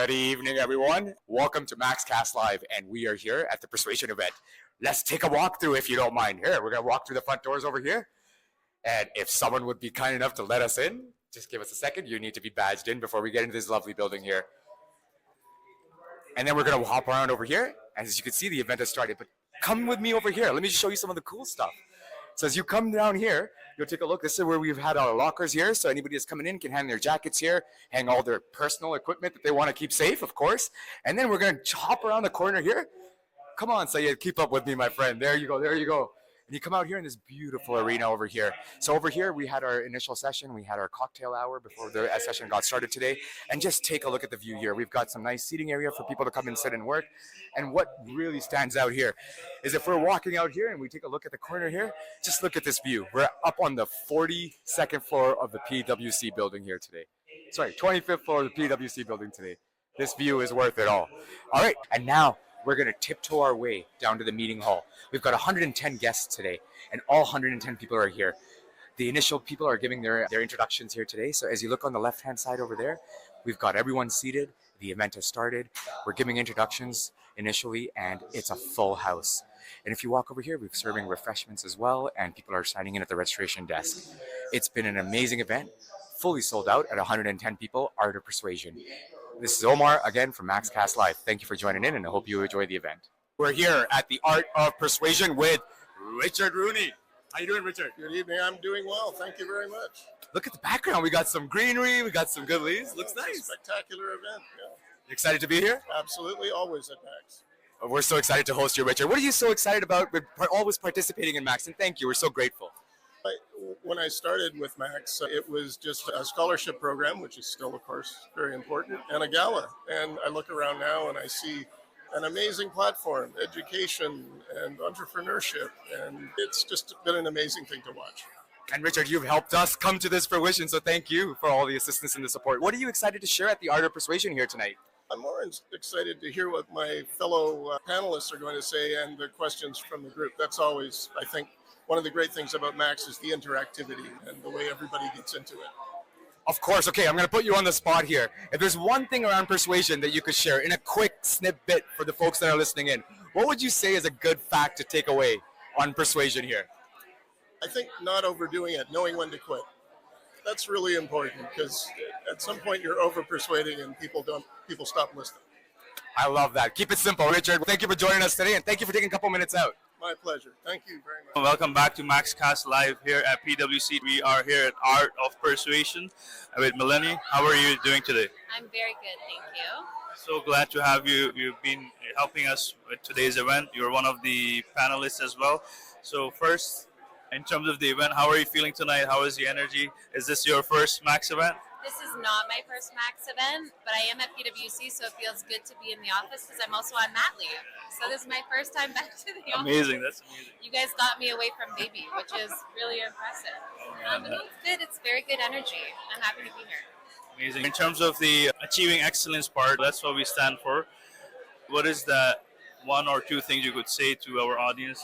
Good evening, everyone. Welcome to MAXCast Live, and we are here at the Persuasion event. Let's take a walk through, if you don't mind. Here, we're going to walk through the front doors over here. And if someone would be kind enough to let us in, just give us a second. You need to be badged in before we get into this lovely building here. And then we're going to hop around over here. And as you can see, the event has started. But come with me over here. Let me just show you some of the cool stuff. So as you come down here, you'll take a look. This is where we've had our lockers here. So anybody that's coming in can hang their jackets here, hang all their personal equipment that they want to keep safe, of course. And then we're going to hop around the corner here. Come on, Sayed, keep up with me, my friend. There you go, there you go. And you come out here in this beautiful arena over here. So over here, we had our initial session. We had our cocktail hour before the session got started today. And just take a look at the view here. We've got some nice seating area for people to come and sit and work. And what really stands out here is if we're walking out here and we take a look at the corner here, just look at this view. We're up on the 42nd floor of the PWC building here today. Sorry, 25th floor of the PWC building today. This view is worth it all. All right, and now we're going to tiptoe our way down to the meeting hall. We've got 110 guests today, and all 110 people are here. The initial people are giving their introductions here today. So as you look on the left-hand side over there, we've got everyone seated. The event has started. We're giving introductions initially, and it's a full house. And if you walk over here, we're serving refreshments as well, and people are signing in at the registration desk. It's been an amazing event, fully sold out at 110 people, Art of Persuasion. This is Omar, again, from MAXCast Live. Thank you for joining in, and I hope you enjoy the event. We're here at the Art of Persuasion with Richard Rooney. How you doing, Richard? Good evening. I'm doing well. Thank you very much. Look at the background. We got some greenery. We got some good leaves. Looks nice. It's a spectacular event. Yeah. You excited to be here? Absolutely. Always at Max. We're so excited to host you, Richard. What are you so excited about with always participating in Max? And thank you. We're so grateful. When I started with Max, it was just a scholarship program, which is still, of course, very important, and a gala. And I look around now and I see an amazing platform, education and entrepreneurship. And it's just been an amazing thing to watch. And Richard, you've helped us come to this fruition, so thank you for all the assistance and the support. What are you excited to share at the Art of Persuasion here tonight? I'm more excited to hear what my fellow panelists are going to say and the questions from the group. That's always, I think, one of the great things about Max is the interactivity and the way everybody gets into it. Of course. Okay, I'm going to put you on the spot here. If there's one thing around persuasion that you could share in a quick snippet for the folks that are listening in, what would you say is a good fact to take away on persuasion here? I think not overdoing it, knowing when to quit. That's really important because at some point you're over persuading and people stop listening. I love that. Keep it simple, Richard. Thank you for joining us today, and thank you for taking a couple minutes out. My pleasure. Thank you very much. Welcome back to MAXCast Live here at PWC. We are here at Art of Persuasion with Melaina. How are you doing today? I'm very good, thank you. So glad to have you. You've been helping us with today's event. You're one of the panelists as well. So first, in terms of the event, how are you feeling tonight? How is the energy? Is this your first Max event? This is not my first Max event, but I am at PWC, so it feels good to be in the office because I'm also on mat leave. So this is my first time back to the office. Amazing, that's amazing. You guys got me away from baby, which is really impressive. But it's good, it's very good energy. I'm happy to be here. Amazing. In terms of the achieving excellence part, that's what we stand for. What is that one or two things you could say to our audience,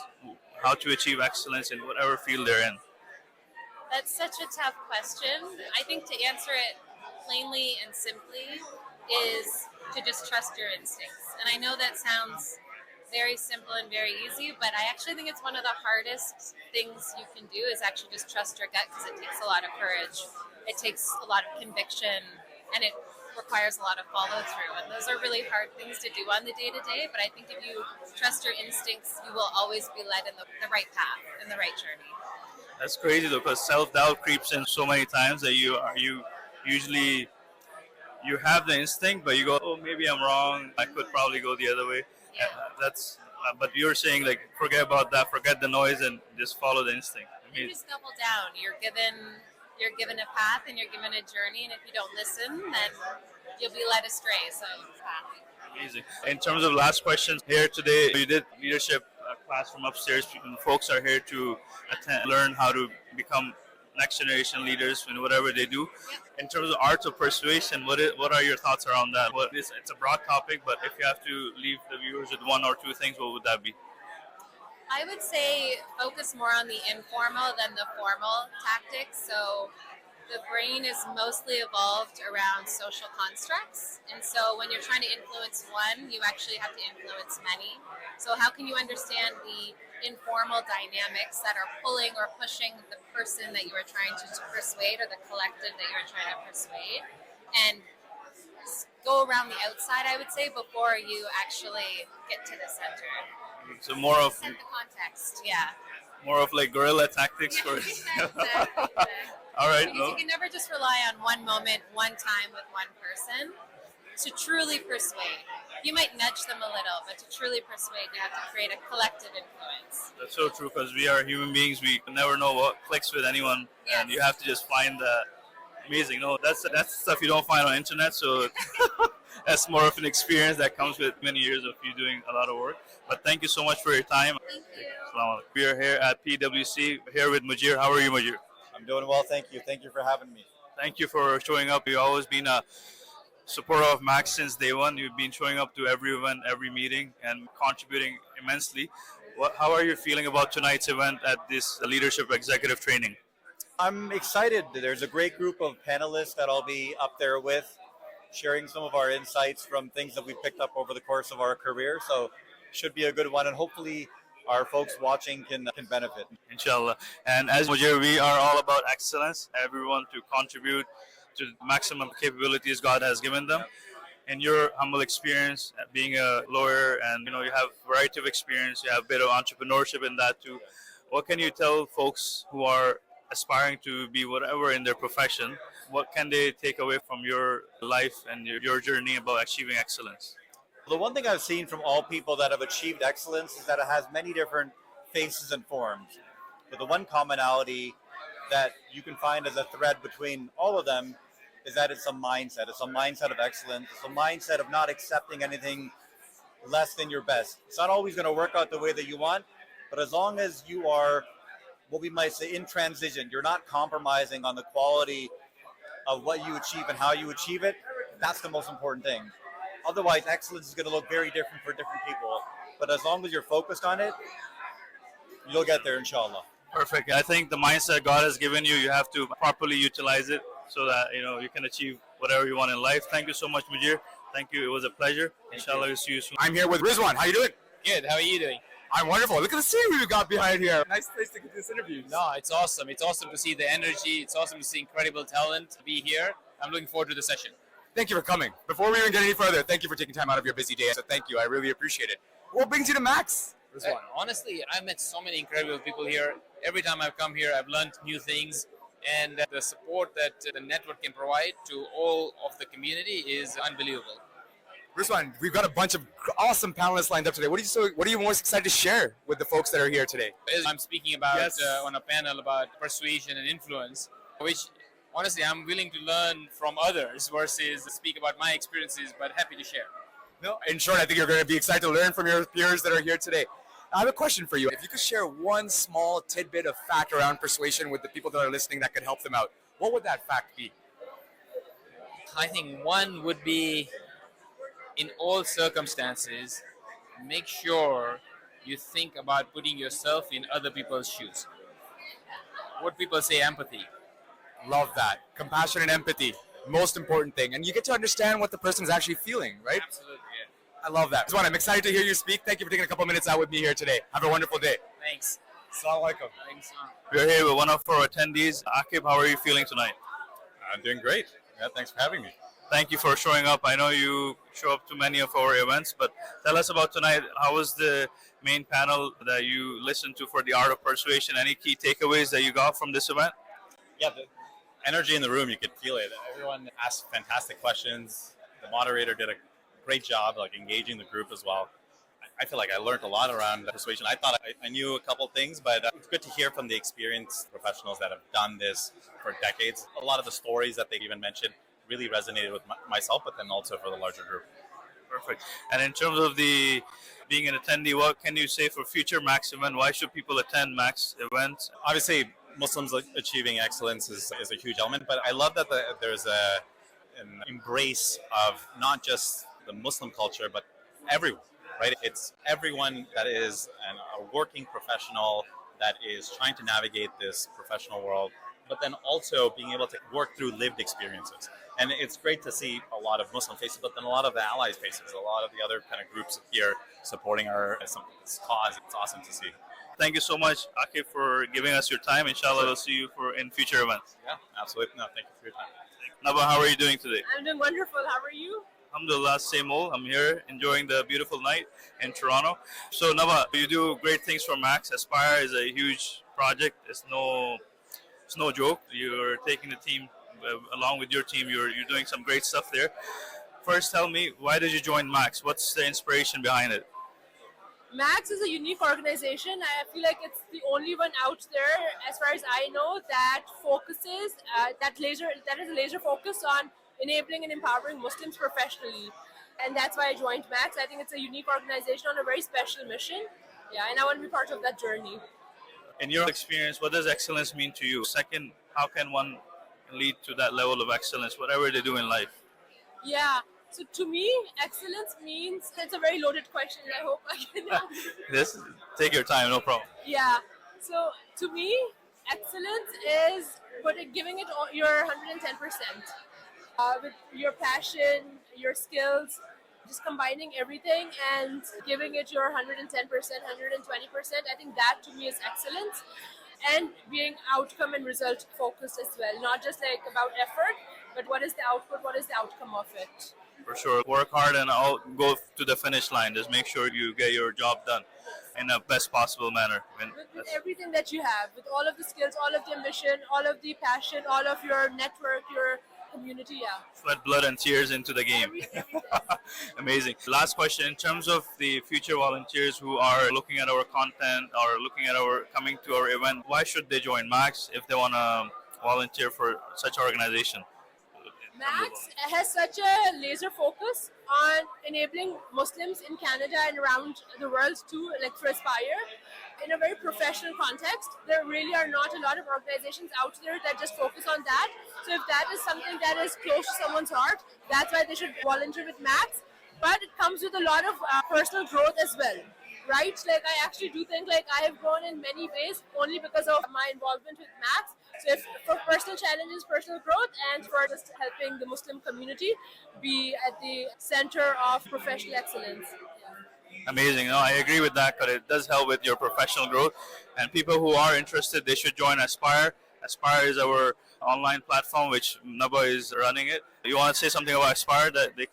how to achieve excellence in whatever field they're in? That's such a tough question. I think to answer it plainly and simply is to just trust your instincts. And I know that sounds very simple and very easy, but I actually think it's one of the hardest things you can do is actually just trust your gut because it takes a lot of courage. It takes a lot of conviction, and it requires a lot of follow through. And those are really hard things to do on the day-to-day, but I think if you trust your instincts, you will always be led in the right path, in the right journey. That's crazy though, because self-doubt creeps in so many times that you usually have the instinct, but you go, oh, maybe I'm wrong. I could probably go the other way. Yeah. But you're saying like, forget about that, forget the noise, and just follow the instinct. You just double down. You're given a path and you're given a journey, and if you don't listen, then you'll be led astray. So. Amazing. In terms of last questions here today, you did leadership class from upstairs. Folks are here to learn how to become next generation leaders in whatever they do. Yep. In terms of Art of Persuasion, what are your thoughts around that? It's a broad topic, but if you have to leave the viewers with one or two things, what would that be? I would say focus more on the informal than the formal tactics. So the brain is mostly evolved around social constructs. And so when you're trying to influence one, you actually have to influence many. So how can you understand the informal dynamics that are pulling or pushing the person that you are trying to persuade or the collective that you're trying to persuade? And go around the outside, I would say, before you actually get to the center. So more of Set the context, yeah. more of like guerrilla tactics for. Exactly. All right. Because you can never just rely on one moment, one time with one person to truly persuade. You might nudge them a little, but to truly persuade, you have to create a collective influence. That's so true because we are human beings. We never know what clicks with anyone, and you have to just find the amazing. No, that's stuff you don't find on the internet. So that's more of an experience that comes with many years of you doing a lot of work. But thank you so much for your time. Thank you. We are here at PWC, here with Mujir. How are you, Mujir? I'm doing well, thank you. Thank you for having me. Thank you for showing up. You've always been a supporter of Max since day one. You've been showing up to every event, every meeting, and contributing immensely. How are you feeling about tonight's event at this leadership executive training? I'm excited. There's a great group of panelists that I'll be up there with, sharing some of our insights from things that we picked up over the course of our career. So should be a good one, and hopefully our folks watching can benefit. Inshallah. And as Mujir, we are all about excellence, everyone to contribute to the maximum capabilities God has given them. In your humble experience, being a lawyer, and you have a variety of experience, you have a bit of entrepreneurship in that too. What can you tell folks who are aspiring to be whatever in their profession? What can they take away from your life and your journey about achieving excellence? The one thing I've seen from all people that have achieved excellence is that it has many different faces and forms. But the one commonality that you can find as a thread between all of them is that it's a mindset. It's a mindset of excellence. It's a mindset of not accepting anything less than your best. It's not always going to work out the way that you want, but as long as you are what we might say in transition, you're not compromising on the quality of what you achieve and how you achieve it, that's the most important thing. Otherwise, excellence is going to look very different for different people. But as long as you're focused on it, you'll get there, inshallah. Perfect. I think the mindset God has given you, you have to properly utilize it so that you can achieve whatever you want in life. Thank you so much, Mujir. Thank you. It was a pleasure. Inshallah, we'll see you soon. I'm here with Rizwan. How you doing? Good. How are you doing? I'm wonderful. Look at the scenery we got behind here. Nice place to get this interview. No, it's awesome. It's awesome to see the energy. It's awesome to see incredible talent be here. I'm looking forward to the session. Thank you for coming. Before we even get any further, thank you for taking time out of your busy day. So thank you. I really appreciate it. What brings you to Max? Rizwan? Honestly, I've met so many incredible people here. Every time I've come here, I've learned new things. And the support that the network can provide to all of the community is unbelievable. Rizwan, we've got a bunch of awesome panelists lined up today. What are you most excited to share with the folks that are here today? I'm speaking about Yes. on a panel about persuasion and influence, which honestly I'm willing to learn from others versus speak about my experiences, but happy to share. No, in short, I think you're going to be excited to learn from your peers that are here today. I have a question for you. If you could share one small tidbit of fact around persuasion with the people that are listening that could help them out, what would that fact be? I think one would be, in all circumstances, make sure you think about putting yourself in other people's shoes. What people say, empathy. Love that. Compassion and empathy. Most important thing. And you get to understand what the person is actually feeling, right? Absolutely, yeah. I love that. Rizwan, I'm excited to hear you speak. Thank you for taking a couple minutes out with me here today. Have a wonderful day. Thanks. Assalamu alaikum. Thanks. We're here with one of our attendees. Aqeeb, how are you feeling tonight? I'm doing great. Yeah, thanks for having me. Thank you for showing up. I know you show up to many of our events, but tell us about tonight. How was the main panel that you listened to for the Art of Persuasion? Any key takeaways that you got from this event? Yeah, the energy in the room, you could feel it. Everyone asked fantastic questions. The moderator did a great job engaging the group as well. I feel like I learned a lot around persuasion. I thought I knew a couple things, but it's good to hear from the experienced professionals that have done this for decades. A lot of the stories that they even mentioned really resonated with myself, but then also for the larger group. Perfect. And in terms of the being an attendee, what can you say for future Max event? Why should people attend Max events? Obviously, Muslims achieving excellence is a huge element, but I love that there's an embrace of not just the Muslim culture, but everyone, right? It's everyone that is a working professional that is trying to navigate this professional world but then also being able to work through lived experiences. And it's great to see a lot of Muslim faces, but then a lot of the allies faces, a lot of the other kind of groups here supporting this cause. It's awesome to see. Thank you so much, Aqeeb, for giving us your time. Inshallah, we'll see you in future events. Yeah, absolutely. No, thank you for your time. Naba, how are you doing today? I'm doing wonderful. How are you? Alhamdulillah, same old. I'm here enjoying the beautiful night in Toronto. So, Naba, you do great things for Max. Aspire is a huge project. It's no joke. You're taking the team along with your team. You're doing some great stuff there. First, tell me, why did you join Max? What's the inspiration behind it? Max is a unique organization. I feel like it's the only one out there, as far as I know, that focuses that is a laser focus on enabling and empowering Muslims professionally, and that's why I joined Max. I think it's a unique organization on a very special mission. Yeah, and I want to be part of that journey. In your experience, what does excellence mean to you? Second, how can one lead to that level of excellence, whatever they do in life? Yeah. So to me, excellence means, it's a very loaded question. I hope I can Take your time, no problem. Yeah. So to me, excellence is giving it your 110%. With your passion, your skills, just combining everything and giving it your 110%, 120%. I think that to me is excellence. And being outcome and result focused as well. Not just like about effort, but what is the output, what is the outcome of it. For sure. Work hard and go to the finish line. Just make sure you get your job done in the best possible manner. With everything that you have, with all of the skills, all of the ambition, all of the passion, all of your network, your community, yeah. Sweat, blood, and tears into the game. Everything. Amazing. Last question. In terms of the future volunteers who are looking at our content or coming to our event, why should they join Max if they want to volunteer for such organization? Max has such a laser focus on enabling Muslims in Canada and around the world to Aspire in a very professional context. There really are not a lot of organizations out there that just focus on that. So if that is something that is close to someone's heart, that's why they should volunteer with Max. But it comes with a lot of personal growth as well. Right? Like I actually do think like I have grown in many ways only because of my involvement with Max. So if for personal challenges, personal growth, and for just helping the Muslim community be at the center of professional excellence. Amazing. No, I agree with that because it does help with your professional growth. And people who are interested, they should join Aspire. Aspire is our online platform, which Naba is running it. You want to say something about Aspire,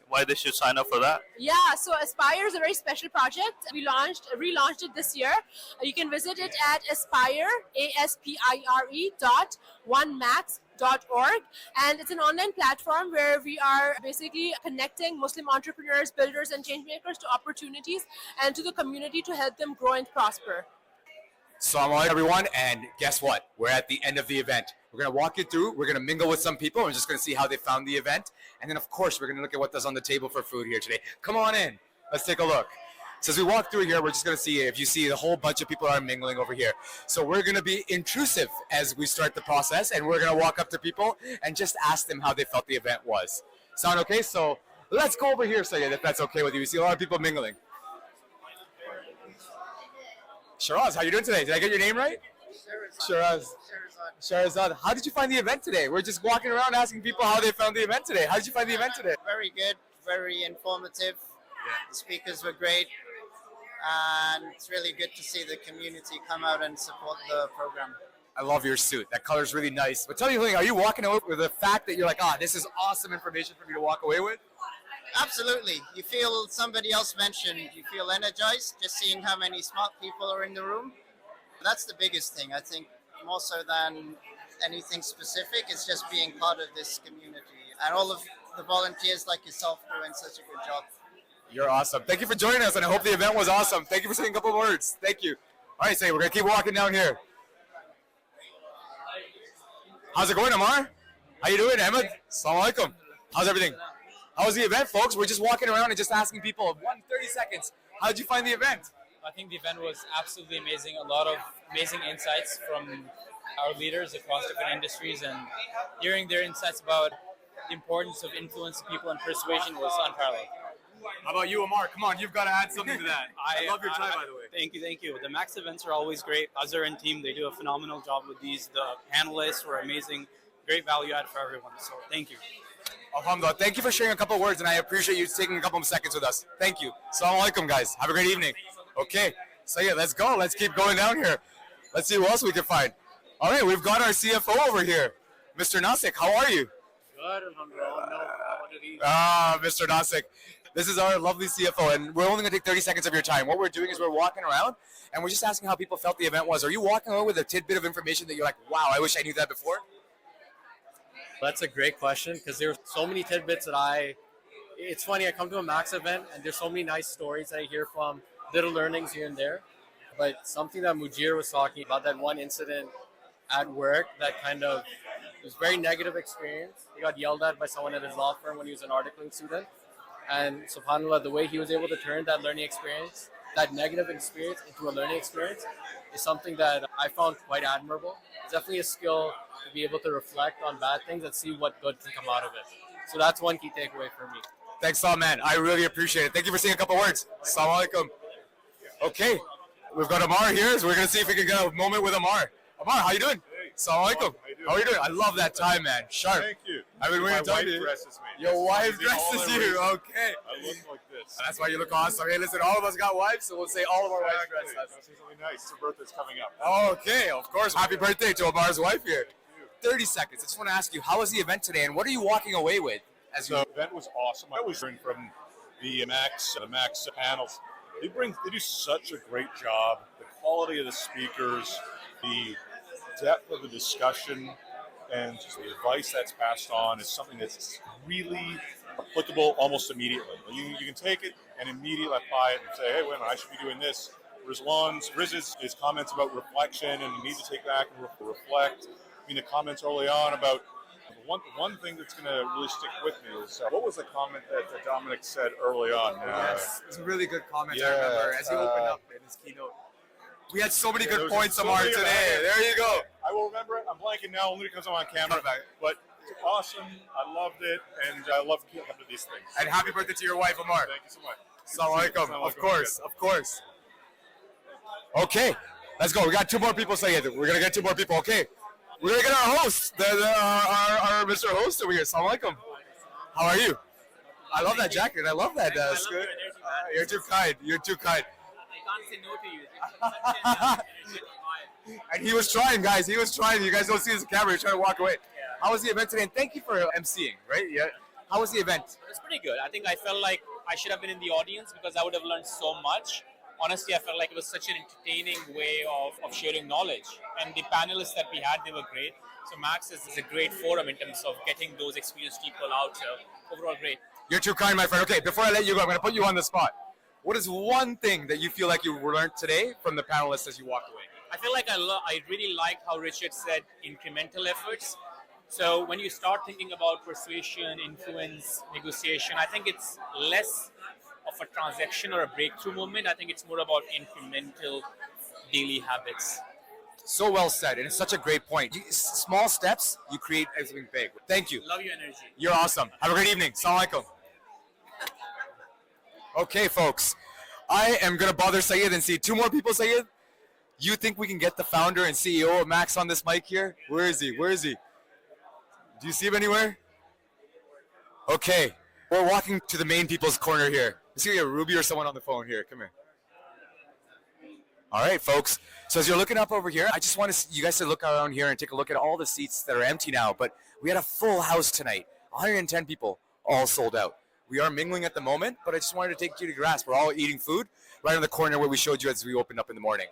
why they should sign up for that? Yeah, so Aspire is a very special project. We relaunched it this year. You can visit it at aspire, aspire.onemax.org, and it's an online platform where we are basically connecting Muslim entrepreneurs, builders, and change makers to opportunities and to the community to help them grow and prosper. Assalamu alaikum everyone, and guess what? We're at the end of the event. We're going to walk you through, we're going to mingle with some people, and we're just going to see how they found the event. And then of course, we're going to look at what's on the table for food here today. Come on in, let's take a look. So as we walk through here, we're just going to see if you see a whole bunch of people are mingling over here. So we're going to be intrusive as we start the process, and we're going to walk up to people and just ask them how they felt the event was. Sound okay? So let's go over here, Sayyid, if that's okay with you. We see a lot of people mingling. Shiraz, how you doing today? Did I get your name right? Shirazad. How did you find the event today? We're just walking around asking people how they found the event today. How did you find the event today? Very good, very informative. The speakers were great, and it's really good to see the community come out and support the program. I love your suit. That color's really nice. But tell me something, are you walking away with the fact that you're like, this is awesome information for me to walk away with? Absolutely. You feel somebody else mentioned, you feel energized just seeing how many smart people are in the room. That's the biggest thing, I think, more so than anything specific. It's just being part of this community. And all of the volunteers like yourself doing such a good job. You're awesome. Thank you for joining us, and I hope the event was awesome. Thank you for saying a couple of words. Thank you. All right, we're going to keep walking down here. How's it going, Amar? How you doing, Ahmed? Assalamu alaikum. How's everything? How was the event, folks? We're just walking around and just asking people, 30 seconds. How did you find the event? I think the event was absolutely amazing. A lot of amazing insights from our leaders across different industries, and hearing their insights about the importance of influencing people and persuasion was unparalleled. How about you, Amar? Come on, you've got to add something to that. I love your tie, by the way. Thank you. The Max events are always great. Azhar and team, they do a phenomenal job with these. The panelists were amazing. Great value add for everyone. So thank you. Alhamdulillah. Thank you for sharing a couple of words, and I appreciate you taking a couple of seconds with us. Thank you. Assalamu alaikum, guys. Have a great evening. Okay, so yeah, let's go. Let's keep going down here. Let's see who else we can find. All right, we've got our CFO over here. Mr. Nasik, how are you? Good, alhamdulillah. Mr. Nasik. This is our lovely CFO, and we're only going to take 30 seconds of your time. What we're doing is we're walking around, and we're just asking how people felt the event was. Are you walking away with a tidbit of information that you're like, wow, I wish I knew that before? That's a great question because there's so many tidbits that it's funny, I come to a Max event and there's so many nice stories that I hear from, little learnings here and there. But something that Mujir was talking about, that one incident at work that kind of was a very negative experience. He got yelled at by someone at his law firm when he was an articling student. And subhanAllah, the way he was able to turn that learning experience, that negative experience into a learning experience is something that I found quite admirable. It's definitely a skill to be able to reflect on bad things and see what good can come out of it. So that's one key takeaway for me. Thanks a lot, man. I really appreciate it. Thank you for saying a couple words. Assalamu alaikum. Okay, we've got Amar here, so we're going to see if we can get a moment with Amar. Amar, how you doing? Assalamu alaikum. How are you doing? I love that tie, man. Sharp. Thank you. I've been waiting to My talk to wife you. dresses me. Your wife dresses you. Okay. I look like this. That's why you look awesome. Hey, listen, all of us got wives, so we'll say all of our wives dress us. I'll say something nice. Her birthday's coming up. Okay, of course. Happy birthday to Amar's wife here. 30 seconds. I just want to ask you, how was the event today, and what are you walking away with? The event was awesome. I was hearing from the Max panels. They do such a great job. The quality of the speakers, the depth of the discussion, and just the advice that's passed on is something that's really applicable almost immediately. You can take it and immediately apply it and say, hey, wait a minute, I should be doing this. Riz's comments about reflection and you need to take back and reflect. I mean, the comments early on about one thing that's going to really stick with me is what was the comment that Dominic said early on? Yes, it's a really good comment. I remember as he opened up in his keynote. We had so many good points, Amar, today. There you go. I will remember it. I'm blanking now only because I'm on camera. But it's awesome. I loved it, and I love keeping up with these things. And happy birthday to your wife, Amar. Thank you so much. Assalamu alaikum. Of course, of course. Okay, let's go. We got two more people saying it. We're going to get two more people. Okay. We're going to get our host, our Mr. Host over here. Assalamu alaikum. How are you? I love that jacket. I love that skirt. You're too kind. You're too kind. I can't say no to you. And he was trying, guys. He was trying. You guys don't see his camera. He's trying to walk away. How was the event today? And thank you for emceeing, right? Yeah. How was the event? It's pretty good. I think I felt like I should have been in the audience because I would have learned so much. Honestly, I felt like it was such an entertaining way of sharing knowledge. And the panelists that we had, they were great. So Max is a great forum in terms of getting those experienced people out. So overall, great. You're too kind, my friend. Okay, before I let you go, I'm going to put you on the spot. What is one thing that you feel like you learned today from the panelists as you walked away? I feel like I really liked how Richard said incremental efforts. So when you start thinking about persuasion, influence, negotiation, I think it's less of a transaction or a breakthrough moment. I think it's more about incremental daily habits. So well said, and it's such a great point. Small steps, you create everything big. Thank you. Love your energy. You're awesome. Have a great evening. Assalamu alaikum. Okay, folks. I am going to bother Syed and see two more people, Syed. You think we can get the founder and CEO of Max on this mic here? Where is he? Where is he? Do you see him anywhere? Okay. We're walking to the main people's corner here. Let's see a Ruby or someone on the phone here. Come here. All right, folks. So as you're looking up over here, I just want you guys to look around here and take a look at all the seats that are empty now. But we had a full house tonight. 110 people, all sold out. We are mingling at the moment, but I just wanted to take you to grasp. We're all eating food right in the corner where we showed you as we opened up in the morning.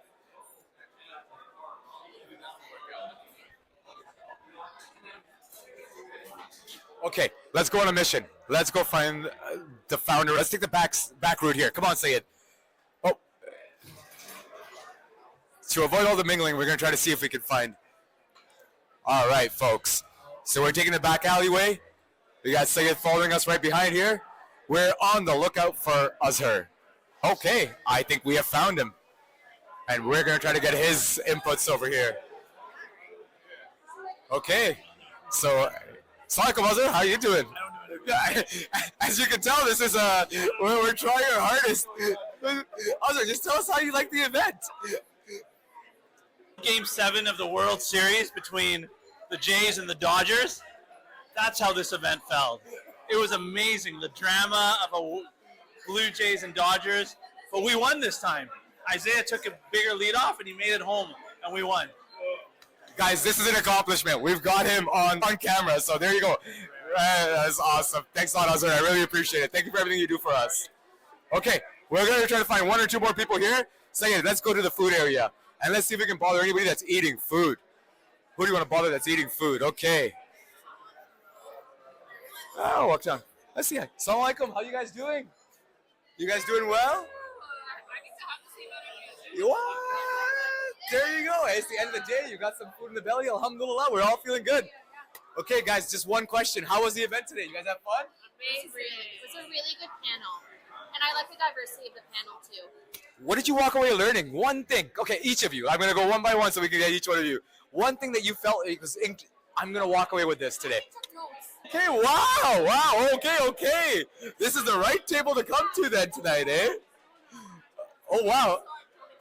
Okay, let's go on a mission. Let's go find the founder. Let's take the back route here. Come on, Syed. Oh. To avoid all the mingling, we're going to try to see if we can find. All right, folks. So we're taking the back alleyway. We got Syed following us right behind here. We're on the lookout for Azhar. Okay, I think we have found him. And we're going to try to get his inputs over here. Okay, so... Assalamualaikum, Azhar. How are you doing? As you can tell, this is we're trying our hardest. Also, just tell us how you like the event. Game 7 of the World Series between the Jays and the Dodgers. That's how this event felt. It was amazing, the drama of a Blue Jays and Dodgers, but we won this time. Isaiah took a bigger lead off and he made it home, and we won. Guys, this is an accomplishment. We've got him on camera, so there you go. That's awesome. Thanks a lot, Azur. I really appreciate it. Thank you for everything you do for us. Okay, we're going to try to find 1 or 2 more people here. Second, let's go to the food area, and let's see if we can bother anybody that's eating food. Who do you want to bother that's eating food? Okay. Oh, walk down. Let's see. Assalamu alaikum. How you guys doing? You guys doing well? What? There you go. It's the end of the day. You got some food in the belly. Alhamdulillah. We're all feeling good. Okay, guys, just one question. How was the event today? You guys have fun? Amazing. It was a really good panel. And I like the diversity of the panel, too. What did you walk away learning? One thing. Okay, each of you. I'm going to go one by one so we can get each one of you. One thing that you felt was I'm going to walk away with this today. Okay, wow. Okay. This is the right table to come to then tonight, eh? Oh, wow.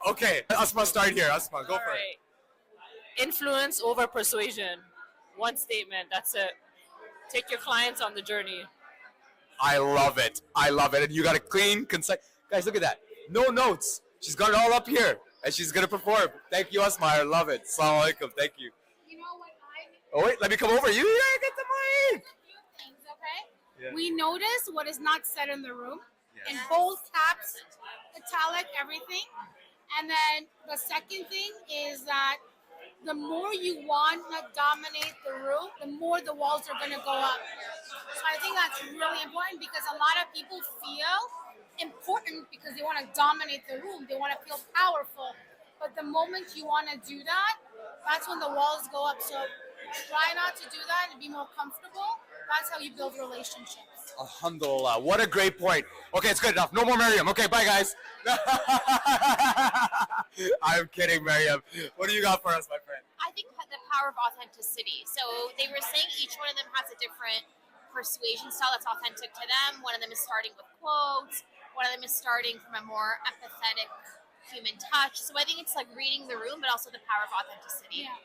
Okay, Asma, start here. Asma, go for it. Influence over persuasion. One statement, that's it. Take your clients on the journey. I love it. And you got a clean, concise. Guys, look at that. No notes. She's got it all up here, and she's going to perform. Thank you, Asma. I love it. Assalamu alaikum. Thank you. You know what Oh, wait, let me come over. You get the mic. things, okay? Yeah. We notice what is not said in the room in bold caps, italic, everything. And then the second thing is that the more you want to dominate the room, the more the walls are going to go up. So I think that's really important because a lot of people feel important because they want to dominate the room. They want to feel powerful. But the moment you want to do that, that's when the walls go up. So try not to do that and be more comfortable. That's how you build relationships. Alhamdulillah. What a great point. Okay, it's good enough. No more Mariam. Okay, bye, guys. I'm kidding, Mariam. What do you got for us, my friend? I think the power of authenticity. So they were saying each one of them has a different persuasion style that's authentic to them. One of them is starting with quotes. One of them is starting from a more empathetic human touch. So I think it's like reading the room, but also the power of authenticity. Yeah.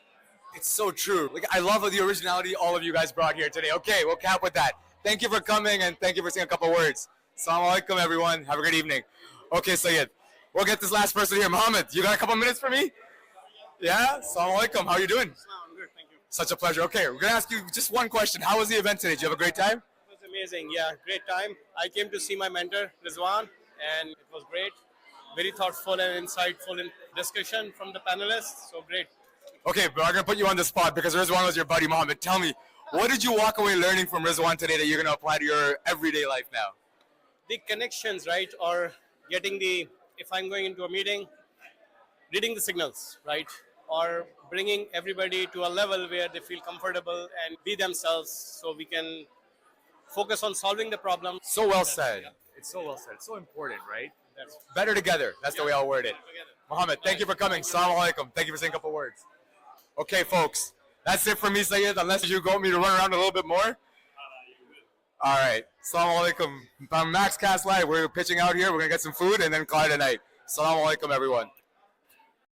It's so true. Like, I love the originality all of you guys brought here today. Okay, we'll cap with that. Thank you for coming, and thank you for saying a couple words. Assalamu alaikum, everyone. Have a great evening. Okay, Sayyid, we'll get this last person here. Mohammed, you got a couple minutes for me? Yeah? Assalamu alaikum. How are you doing? I'm good, thank you. Such a pleasure. Okay, we're going to ask you just one question. How was the event today? Did you have a great time? It was amazing, yeah, great time. I came to see my mentor, Rizwan, and it was great. Very thoughtful and insightful in discussion from the panelists, so great. Okay, but I'm going to put you on the spot because Rizwan was your buddy, Mohammed. Tell me, what did you walk away learning from Rizwan today that you're going to apply to your everyday life now? The connections, right, or getting if I'm going into a meeting, reading the signals, right, or bringing everybody to a level where they feel comfortable and be themselves so we can focus on solving the problem. So well said. It's so well said. It's so important, right? Better together. That's the way I'll word it. Mohammed, thank you for coming. Assalamu alaikum. Thank you for saying a couple words. Okay, folks. That's it for me, Sayyid, unless you want me to run around a little bit more. All right. Assalamu alaikum. I'm MAXCast Live. We're pitching out here. We're going to get some food and then call it a night. Assalamu alaikum, everyone.